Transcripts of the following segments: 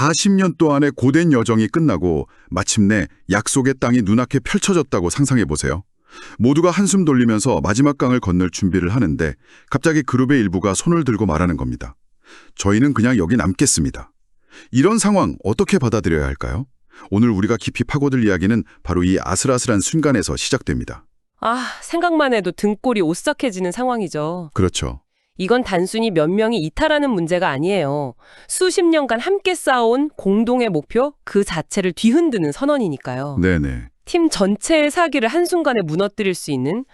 40년 동안의 고된 여정이 끝나고 마침내 약속의 땅이 눈앞에 펼쳐졌다고 상상해 보세요. 모두가 한숨 돌리면서 마지막 강을 건널 준비를 하는데 갑자기 그룹의 일부가 손을 들고 말하는 겁니다. 저희는 그냥 여기 남겠습니다. 이런 상황 어떻게 받아들여야 할까요? 오늘 우리가 깊이 파고들 이야기는 바로 이 아슬아슬한 순간에서 시작됩니다. 생각만 해도 등골이 오싹해지는 상황이죠. 그렇죠. 이건 단순히 몇 명이 이탈하는 문제가 아니에요. 수십 년간 함께 쌓아온 공동의 목표 그 자체를 뒤흔드는 선언이니까요. 네네. 팀 전체의 사기를 한순간에 무너뜨릴 수 있는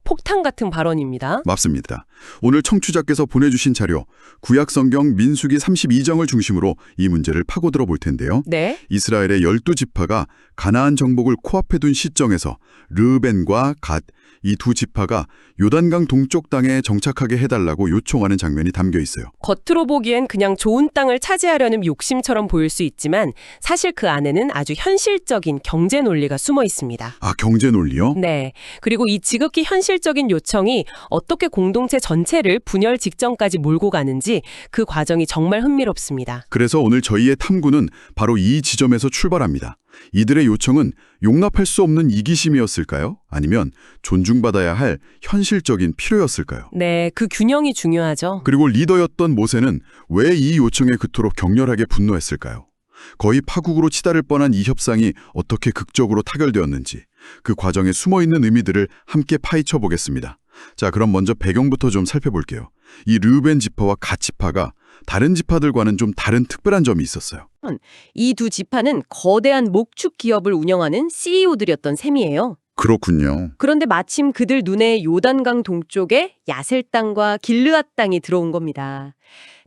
폭탄 같은 발언입니다. 맞습니다. 오늘 청취자께서 보내주신 자료, 구약성경 민수기 32장을 중심으로 이 문제를 파고들어 볼 텐데요. 네. 이스라엘의 12지파가 가나안 정복을 코앞에 둔 시점에서 르벤과 갓, 이 두 지파가 요단강 동쪽 땅에 정착하게 해달라고 요청하는 장면이 담겨 있어요. 겉으로 보기엔 그냥 좋은 땅을 차지하려는 욕심처럼 보일 수 있지만 사실 그 안에는 아주 현실적인 경제 논리가 숨어 있습니다. 경제 논리요? 네. 그리고 이 지극히 현실적인 요청이 어떻게 공동체 전체를 분열 직전까지 몰고 가는지 그 과정이 정말 흥미롭습니다. 그래서 오늘 저희의 탐구는 바로 이 지점에서 출발합니다. 이들의 요청은 용납할 수 없는 이기심이었을까요? 아니면 존중받아야 할 현실적인 필요였을까요? 네, 그 균형이 중요하죠. 그리고 리더였던 모세는 왜 이 요청에 그토록 격렬하게 분노했을까요? 거의 파국으로 치달을 뻔한 이 협상이 어떻게 극적으로 타결되었는지 그 과정에 숨어있는 의미들을 함께 파헤쳐 보겠습니다. 자, 그럼 먼저 배경부터 좀 살펴볼게요. 이 르우벤 지파와 갓 지파가 다른 지파들과는 좀 다른 특별한 점이 있었어요. 이 두 지파는 거대한 목축 기업을 운영하는 CEO들이었던 셈이에요. 그렇군요. 그런데 마침 그들 눈에 요단강 동쪽에 야셀 땅과 길르앗 땅이 들어온 겁니다.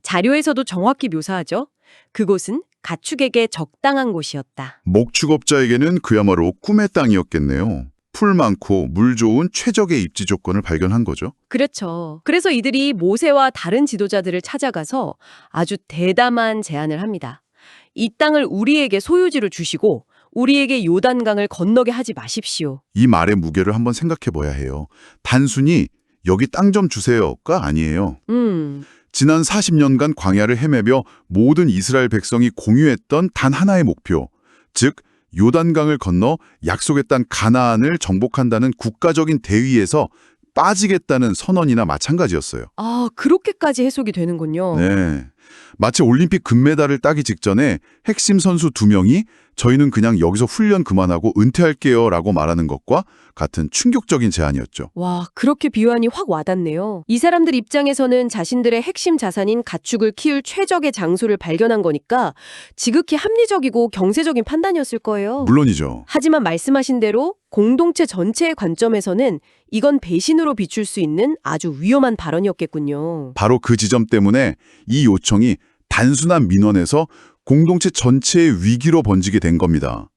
자료에서도 정확히 묘사하죠. 그곳은 가축에게 적당한 곳이었다. 목축업자에게는 그야말로 꿈의 땅이었겠네요. 풀 많고 물 좋은 최적의 입지 조건을 발견한 거죠. 그렇죠. 그래서 이들이 모세와 다른 지도자들을 찾아가서 아주 대담한 제안을 합니다. 이 땅을 우리에게 소유지로 주시고 우리에게 요단강을 건너게 하지 마십시오. 이 말의 무게를 한번 생각해 봐야 해요. 단순히 여기 땅 좀 주세요가 아니에요. 지난 40년간 광야를 헤매며 모든 이스라엘 백성이 공유했던 단 하나의 목표, 즉 요단강을 건너 약속의 땅 가나안을 정복한다는 국가적인 대위에서 빠지겠다는 선언이나 마찬가지였어요. 그렇게까지 해석이 되는군요. 네. 마치 올림픽 금메달을 따기 직전에 핵심 선수 2명이 저희는 그냥 여기서 훈련 그만하고 은퇴할게요 라고 말하는 것과 같은 충격적인 제안이었죠. 와, 그렇게 비유하니 확 와닿네요. 이 사람들 입장에서는 자신들의 핵심 자산인 가축을 키울 최적의 장소를 발견한 거니까 지극히 합리적이고 경제적인 판단이었을 거예요. 물론이죠. 하지만 말씀하신 대로 공동체 전체의 관점에서는 이건 배신으로 비출 수 있는 아주 위험한 발언이었겠군요. 바로 그 지점 때문에 이 요청이 단순한 민원에서 공동체 전체의 위기로 번지게 된 겁니다.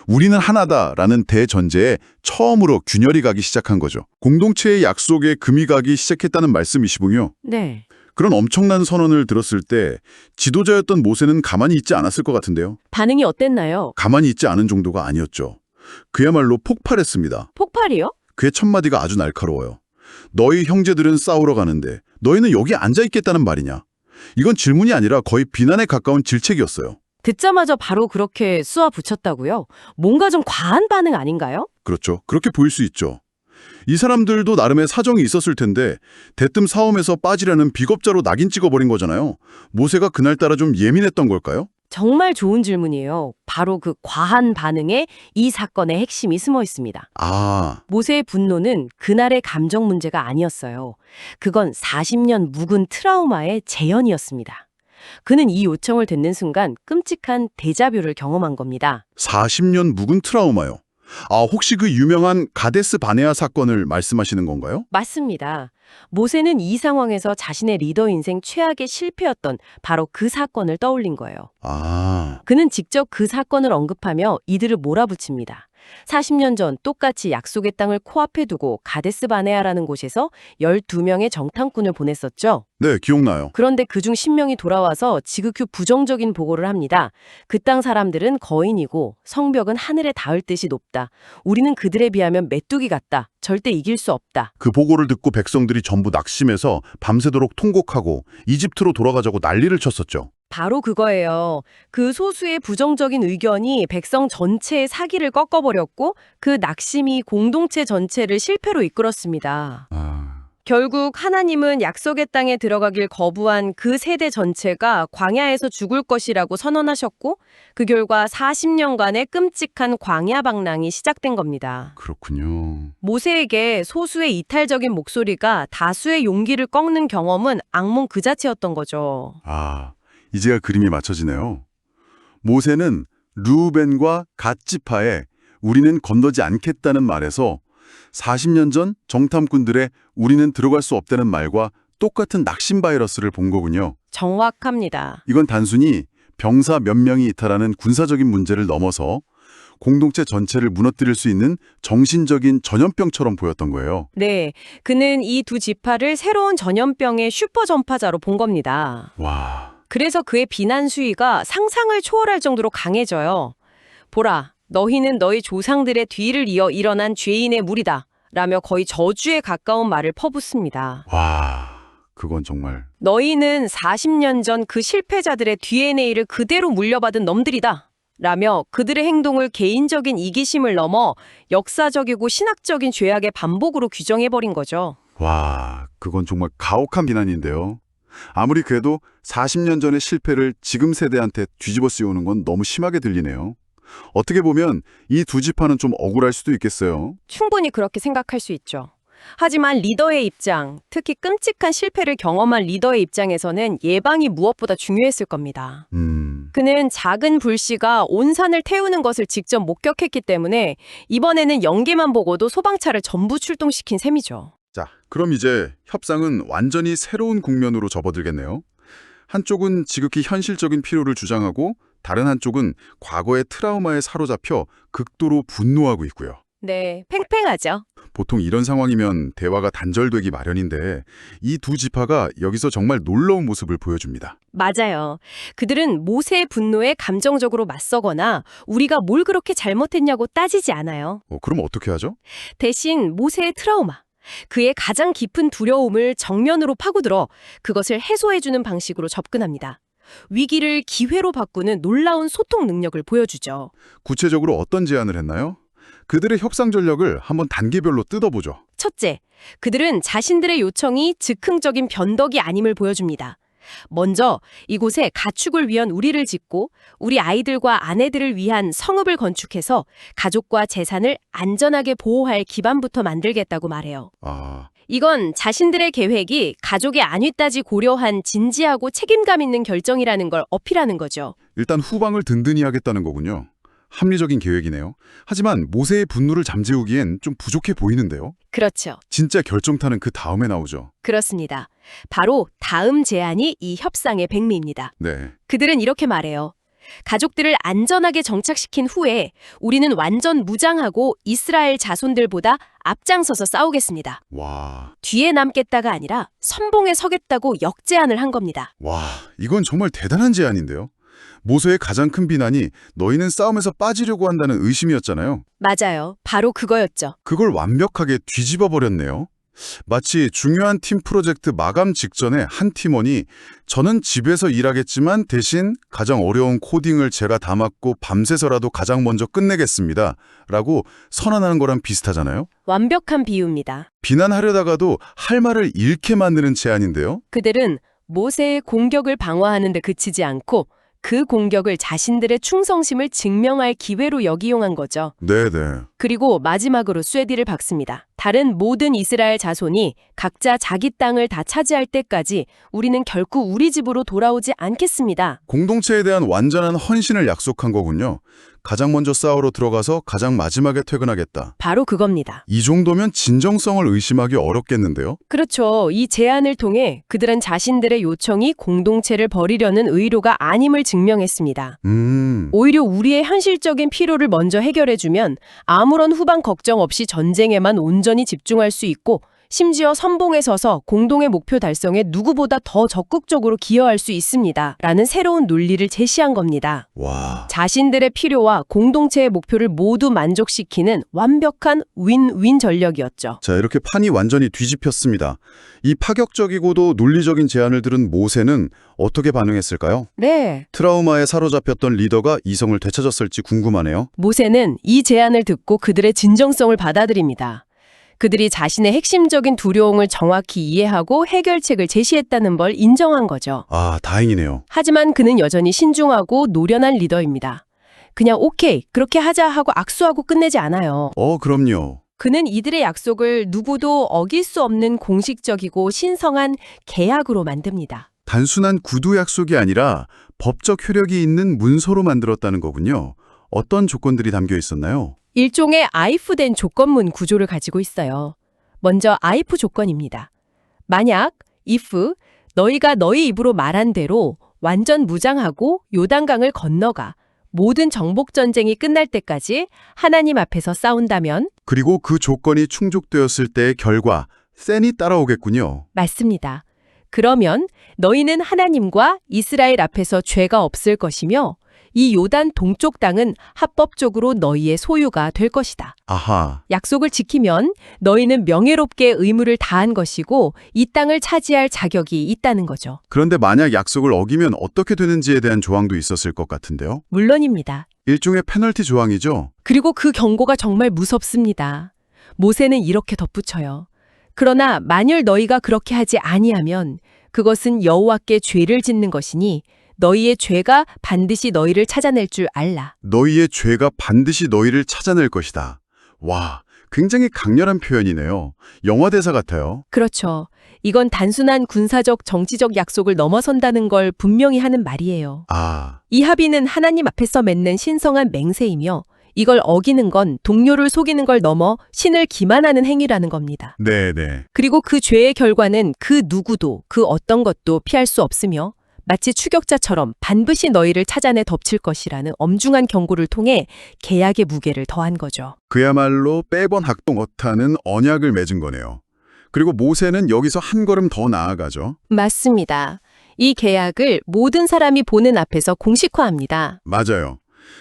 우리는 하나다라는 대전제에 처음으로 균열이 가기 시작한 거죠. 공동체의 약속에 금이 가기 시작했다는 말씀이시군요. 네. 그런 엄청난 선언을 들었을 때 지도자였던 모세는 가만히 있지 않았을 것 같은데요. 반응이 어땠나요? 가만히 있지 않은 정도가 아니었죠. 그야말로 폭발했습니다. 폭발이요? 그의 첫마디가 아주 날카로워요. 너희 형제들은 싸우러 가는데 너희는 여기 앉아있겠다는 말이냐? 이건 질문이 아니라 거의 비난에 가까운 질책이었어요. 듣자마자 바로 그렇게 쏘아 붙였다고요? 뭔가 좀 과한 반응 아닌가요? 그렇죠. 그렇게 보일 수 있죠. 이 사람들도 나름의 사정이 있었을 텐데 대뜸 싸움에서 빠지려는 비겁자로 낙인 찍어버린 거잖아요. 모세가 그날따라 좀 예민했던 걸까요? 정말 좋은 질문이에요. 바로 그 과한 반응에 이 사건의 핵심이 숨어 있습니다. 모세의 분노는 그날의 감정 문제가 아니었어요. 그건 40년 묵은 트라우마의 재현이었습니다. 그는 이 요청을 듣는 순간 끔찍한 데자뷰를 경험한 겁니다. 40년 묵은 트라우마요. 혹시 그 유명한 가데스 바네아 사건을 말씀하시는 건가요? 맞습니다. 모세는 이 상황에서 자신의 리더 인생 최악의 실패였던 바로 그 사건을 떠올린 거예요. 그는 직접 그 사건을 언급하며 이들을 몰아붙입니다. 40년 전 똑같이 약속의 땅을 코앞에 두고 가데스 바네아라는 곳에서 12명의 정탐꾼을 보냈었죠. 네, 기억나요. 그런데 그중 10명이 돌아와서 지극히 부정적인 보고를 합니다. 그 땅 사람들은 거인이고 성벽은 하늘에 닿을 듯이 높다. 우리는 그들에 비하면 메뚜기 같다. 절대 이길 수 없다. 그 보고를 듣고 백성들이 전부 낙심해서 밤새도록 통곡하고 이집트로 돌아가자고 난리를 쳤었죠. 바로 그거예요. 그 소수의 부정적인 의견이 백성 전체의 사기를 꺾어버렸고 그 낙심이 공동체 전체를 실패로 이끌었습니다. 결국 하나님은 약속의 땅에 들어가길 거부한 그 세대 전체가 광야에서 죽을 것이라고 선언하셨고 그 결과 40년간의 끔찍한 광야 방랑이 시작된 겁니다. 그렇군요. 모세에게 소수의 이탈적인 목소리가 다수의 용기를 꺾는 경험은 악몽 그 자체였던 거죠. 이제야 그림이 맞춰지네요. 모세는 르우벤과 갓 지파에 우리는 건너지 않겠다는 말에서 40년 전 정탐꾼들의 우리는 들어갈 수 없다는 말과 똑같은 낙심 바이러스를 본 거군요. 정확합니다. 이건 단순히 병사 몇 명이 이탈하는 군사적인 문제를 넘어서 공동체 전체를 무너뜨릴 수 있는 정신적인 전염병처럼 보였던 거예요. 네, 그는 이 두 지파를 새로운 전염병의 슈퍼 전파자로 본 겁니다. 와, 그래서 그의 비난 수위가 상상을 초월할 정도로 강해져요. 보라, 너희는 너희 조상들의 뒤를 이어 일어난 죄인의 무리다. 라며 거의 저주에 가까운 말을 퍼붓습니다. 와, 그건 정말. 너희는 40년 전 그 실패자들의 DNA를 그대로 물려받은 놈들이다. 라며 그들의 행동을 개인적인 이기심을 넘어 역사적이고 신학적인 죄악의 반복으로 규정해버린 거죠. 와, 그건 정말 가혹한 비난인데요. 아무리 그래도 40년 전의 실패를 지금 세대한테 뒤집어 씌우는 건 너무 심하게 들리네요. 어떻게 보면 이 두 지파는 좀 억울할 수도 있겠어요. 충분히 그렇게 생각할 수 있죠. 하지만 리더의 입장, 특히 끔찍한 실패를 경험한 리더의 입장에서는 예방이 무엇보다 중요했을 겁니다. 그는 작은 불씨가 온 산을 태우는 것을 직접 목격했기 때문에 이번에는 연기만 보고도 소방차를 전부 출동시킨 셈이죠. 자, 그럼 이제 협상은 완전히 새로운 국면으로 접어들겠네요. 한쪽은 지극히 현실적인 필요를 주장하고 다른 한쪽은 과거의 트라우마에 사로잡혀 극도로 분노하고 있고요. 네, 팽팽하죠. 보통 이런 상황이면 대화가 단절되기 마련인데 이 두 지파가 여기서 정말 놀라운 모습을 보여줍니다. 맞아요. 그들은 모세의 분노에 감정적으로 맞서거나 우리가 뭘 그렇게 잘못했냐고 따지지 않아요. 그럼 어떻게 하죠? 대신 모세의 트라우마, 그의 가장 깊은 두려움을 정면으로 파고들어 그것을 해소해주는 방식으로 접근합니다. 위기를 기회로 바꾸는 놀라운 소통 능력을 보여주죠. 구체적으로 어떤 제안을 했나요? 그들의 협상 전략을 한번 단계별로 뜯어보죠. 첫째, 그들은 자신들의 요청이 즉흥적인 변덕이 아님을 보여줍니다. 먼저 이곳에 가축을 위한 우리를 짓고 우리 아이들과 아내들을 위한 성읍을 건축해서 가족과 재산을 안전하게 보호할 기반부터 만들겠다고 말해요. 이건 자신들의 계획이 가족의 안위까지 고려한 진지하고 책임감 있는 결정이라는 걸 어필하는 거죠. 일단 후방을 든든히 하겠다는 거군요. 합리적인 계획이네요. 하지만 모세의 분노를 잠재우기엔 좀 부족해 보이는데요. 그렇죠. 진짜 결정타는 그 다음에 나오죠. 그렇습니다. 바로 다음 제안이 이 협상의 백미입니다. 네. 그들은 이렇게 말해요. 가족들을 안전하게 정착시킨 후에 우리는 완전 무장하고 이스라엘 자손들보다 앞장서서 싸우겠습니다. 와. 뒤에 남겠다가 아니라 선봉에 서겠다고 역제안을 한 겁니다. 와, 이건 정말 대단한 제안인데요. 모세의 가장 큰 비난이 너희는 싸움에서 빠지려고 한다는 의심이었잖아요. 맞아요. 바로 그거였죠. 그걸 완벽하게 뒤집어 버렸네요. 마치 중요한 팀 프로젝트 마감 직전에 한 팀원이 저는 집에서 일하겠지만 대신 가장 어려운 코딩을 제가 다 맡고 밤새서라도 가장 먼저 끝내겠습니다. 라고 선언하는 거랑 비슷하잖아요. 완벽한 비유입니다. 비난하려다가도 할 말을 잃게 만드는 제안인데요. 그들은 모세의 공격을 방어하는 데 그치지 않고 그 공격을 자신들의 충성심을 증명할 기회로 역이용한 거죠. 네네. 그리고 마지막으로 쐐기를 박습니다. 다른 모든 이스라엘 자손이 각자 자기 땅을 다 차지할 때까지 우리는 결코 우리 집으로 돌아오지 않겠습니다. 공동체에 대한 완전한 헌신을 약속한 거군요. 가장 먼저 싸우러 들어가서 가장 마지막에 퇴근하겠다. 바로 그겁니다. 이 정도면 진정성을 의심하기 어렵겠는데요? 그렇죠. 이 제안을 통해 그들은 자신들의 요청이 공동체를 버리려는 의도가 아님을 증명했습니다. 오히려 우리의 현실적인 필요를 먼저 해결해주면 아무런 후방 걱정 없이 전쟁에만 온전히 집중할 수 있고 심지어 선봉에 서서 공동의 목표 달성에 누구보다 더 적극적으로 기여할 수 있습니다. 라는 새로운 논리를 제시한 겁니다. 와. 자신들의 필요와 공동체의 목표를 모두 만족시키는 완벽한 윈윈 전략이었죠. 자, 이렇게 판이 완전히 뒤집혔습니다. 이 파격적이고도 논리적인 제안을 들은 모세는 어떻게 반응했을까요? 네. 트라우마에 사로잡혔던 리더가 이성을 되찾았을지 궁금하네요. 모세는 이 제안을 듣고 그들의 진정성을 받아들입니다. 그들이 자신의 핵심적인 두려움을 정확히 이해하고 해결책을 제시했다는 걸 인정한 거죠. 아, 다행이네요. 하지만 그는 여전히 신중하고 노련한 리더입니다. 그냥 오케이, 그렇게 하자 하고 악수하고 끝내지 않아요. 그럼요. 그는 이들의 약속을 누구도 어길 수 없는 공식적이고 신성한 계약으로 만듭니다. 단순한 구두 약속이 아니라 법적 효력이 있는 문서로 만들었다는 거군요. 어떤 조건들이 담겨 있었나요? 일종의 아이프된 조건문 구조를 가지고 있어요. 먼저 아이프 조건입니다. 만약 if 너희가 너희 입으로 말한 대로 완전 무장하고 요단강을 건너가 모든 정복 전쟁이 끝날 때까지 하나님 앞에서 싸운다면 그리고 그 조건이 충족되었을 때의 결과, 센이 따라오겠군요. 맞습니다. 그러면 너희는 하나님과 이스라엘 앞에서 죄가 없을 것이며 이 요단 동쪽 땅은 합법적으로 너희의 소유가 될 것이다. 아하. 약속을 지키면 너희는 명예롭게 의무를 다한 것이고 이 땅을 차지할 자격이 있다는 거죠. 그런데 만약 약속을 어기면 어떻게 되는지에 대한 조항도 있었을 것 같은데요? 물론입니다. 일종의 페널티 조항이죠? 그리고 그 경고가 정말 무섭습니다. 모세는 이렇게 덧붙여요. 그러나 만일 너희가 그렇게 하지 아니하면 그것은 여호와께 죄를 짓는 것이니 너희의 죄가 반드시 너희를 찾아낼 줄 알라. 너희의 죄가 반드시 너희를 찾아낼 것이다. 와, 굉장히 강렬한 표현이네요. 영화 대사 같아요. 그렇죠. 이건 단순한 군사적 정치적 약속을 넘어선다는 걸 분명히 하는 말이에요. 아, 이 합의는 하나님 앞에서 맺는 신성한 맹세이며 이걸 어기는 건 동료를 속이는 걸 넘어 신을 기만하는 행위라는 겁니다. 네네. 그리고 그 죄의 결과는 그 누구도 그 어떤 것도 피할 수 없으며 마치 추격자처럼 반드시 너희를 찾아내 덮칠 것이라는 엄중한 경고를 통해 계약의 무게를 더한 거죠. 그야말로 빼번 학동 어타는 언약을 맺은 거네요. 그리고 모세는 여기서 한 걸음 더 나아가죠. 맞습니다. 이 계약을 모든 사람이 보는 앞에서 공식화합니다. 맞아요.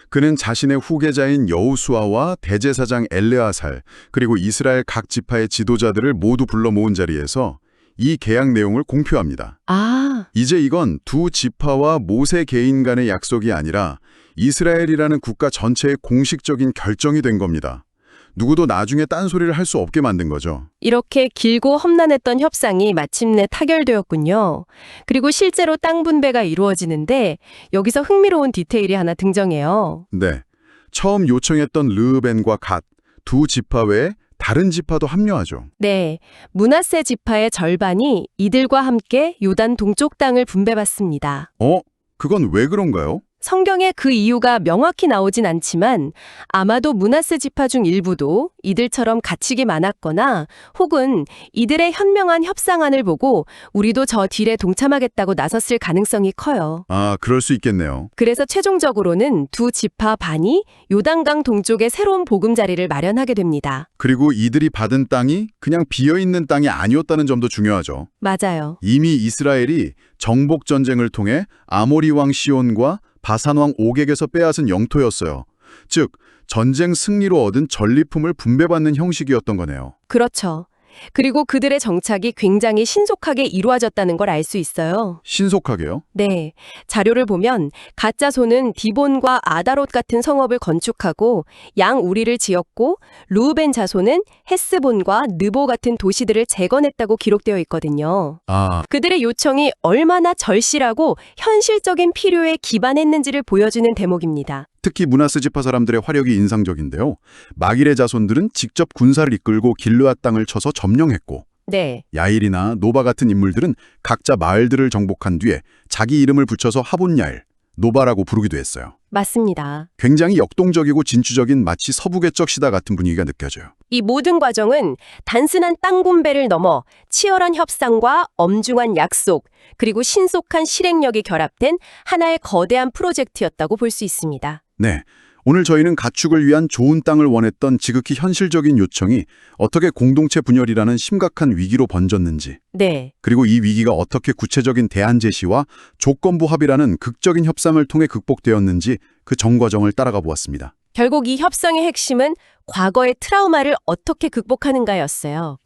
그는 자신의 후계자인 여호수아와 대제사장 엘레아살 그리고 이스라엘 각 지파의 지도자들을 모두 불러 모은 자리에서 이 계약 내용을 공표합니다. 이제 이건 두 지파와 모세 개인 간의 약속이 아니라 이스라엘이라는 국가 전체의 공식적인 결정이 된 겁니다. 누구도 나중에 딴소리를 할 수 없게 만든 거죠. 이렇게 길고 험난했던 협상이 마침내 타결되었군요. 그리고 실제로 땅 분배가 이루어지는데 여기서 흥미로운 디테일이 하나 등장해요. 네, 처음 요청했던 르우벤과 갓 두 지파 외에 다른 지파도 합류하죠. 네, 므낫세 지파의 절반이 이들과 함께 요단 동쪽 땅을 분배받습니다. 그건 왜 그런가요? 성경에 그 이유가 명확히 나오진 않지만 아마도 므낫세 지파 중 일부도 이들처럼 가축이 많았거나 혹은 이들의 현명한 협상안을 보고 우리도 저 딜에 동참하겠다고 나섰을 가능성이 커요. 아, 그럴 수 있겠네요. 그래서 최종적으로는 두 지파 반이 요단강 동쪽에 새로운 보금자리를 마련하게 됩니다. 그리고 이들이 받은 땅이 그냥 비어있는 땅이 아니었다는 점도 중요하죠. 맞아요. 이미 이스라엘이 정복 전쟁을 통해 아모리 왕 시온과 바산 왕 옥에게서 빼앗은 영토였어요. 즉, 전쟁 승리로 얻은 전리품을 분배받는 형식이었던 거네요. 그렇죠. 그리고 그들의 정착이 굉장히 신속하게 이루어졌다는 걸 알 수 있어요. 신속하게요? 네, 자료를 보면 갓 자손은 디본과 아다롯 같은 성읍을 건축하고 양 우리를 지었고 르우벤 자손은 헤스본과 느보 같은 도시들을 재건했다고 기록되어 있거든요. 아, 그들의 요청이 얼마나 절실하고 현실적인 필요에 기반했는지를 보여주는 대목입니다. 특히 므낫세 지파 사람들의 화력이 인상적인데요. 마길의 자손들은 직접 군사를 이끌고 길르앗 땅을 쳐서 점령했고 네, 야일이나 노바 같은 인물들은 각자 마을들을 정복한 뒤에 자기 이름을 붙여서 하본야일, 노바라고 부르기도 했어요. 맞습니다. 굉장히 역동적이고 진취적인 마치 서부계적 시다 같은 분위기가 느껴져요. 이 모든 과정은 단순한 땅 분배를 넘어 치열한 협상과 엄중한 약속, 그리고 신속한 실행력이 결합된 하나의 거대한 프로젝트였다고 볼 수 있습니다. 네, 오늘 저희는 가축을 위한 좋은 땅을 원했던 지극히 현실적인 요청이 어떻게 공동체 분열이라는 심각한 위기로 번졌는지, 네. 그리고 이 위기가 어떻게 구체적인 대안 제시와 조건부 합의라는 극적인 협상을 통해 극복되었는지 그 정과정을 따라가 보았습니다. 결국 이 협상의 핵심은 과거의 트라우마를 어떻게 극복하는가였어요.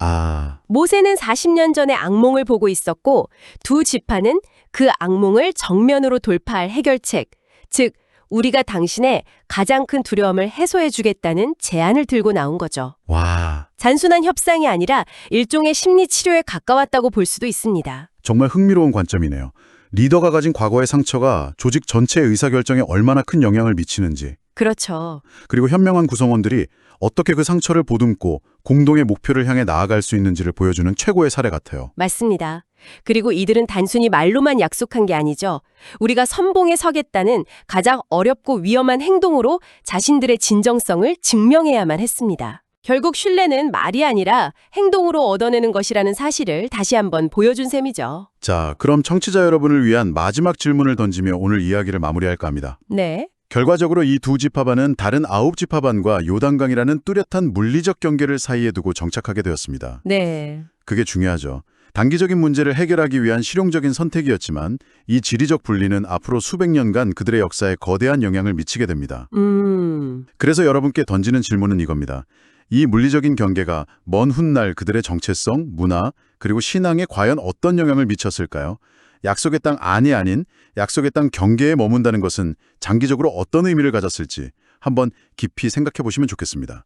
모세는 40년 전에 악몽을 보고 있었고 두 지파는 그 악몽을 정면으로 돌파할 해결책, 즉 우리가 당신의 가장 큰 두려움을 해소해 주겠다는 제안을 들고 나온 거죠. 와, 단순한 협상이 아니라 일종의 심리 치료에 가까웠다고 볼 수도 있습니다. 정말 흥미로운 관점이네요. 리더가 가진 과거의 상처가 조직 전체의 의사결정에 얼마나 큰 영향을 미치는지, 그렇죠. 그리고 현명한 구성원들이 어떻게 그 상처를 보듬고 공동의 목표를 향해 나아갈 수 있는지를 보여주는 최고의 사례 같아요. 맞습니다. 그리고 이들은 단순히 말로만 약속한 게 아니죠. 우리가 선봉에 서겠다는 가장 어렵고 위험한 행동으로 자신들의 진정성을 증명해야만 했습니다. 결국 신뢰는 말이 아니라 행동으로 얻어내는 것이라는 사실을 다시 한번 보여준 셈이죠. 자, 그럼 청취자 여러분을 위한 마지막 질문을 던지며 오늘 이야기를 마무리할까 합니다. 네. 결과적으로 이 두 지파반은 다른 9지파반과 요단강이라는 뚜렷한 물리적 경계를 사이에 두고 정착하게 되었습니다. 네. 그게 중요하죠. 단기적인 문제를 해결하기 위한 실용적인 선택이었지만 이 지리적 분리는 앞으로 수백 년간 그들의 역사에 거대한 영향을 미치게 됩니다. 그래서 여러분께 던지는 질문은 이겁니다. 이 물리적인 경계가 먼 훗날 그들의 정체성, 문화, 그리고 신앙에 과연 어떤 영향을 미쳤을까요? 약속의 땅 안이 아닌 약속의 땅 경계에 머문다는 것은 장기적으로 어떤 의미를 가졌을지 한번 깊이 생각해 보시면 좋겠습니다.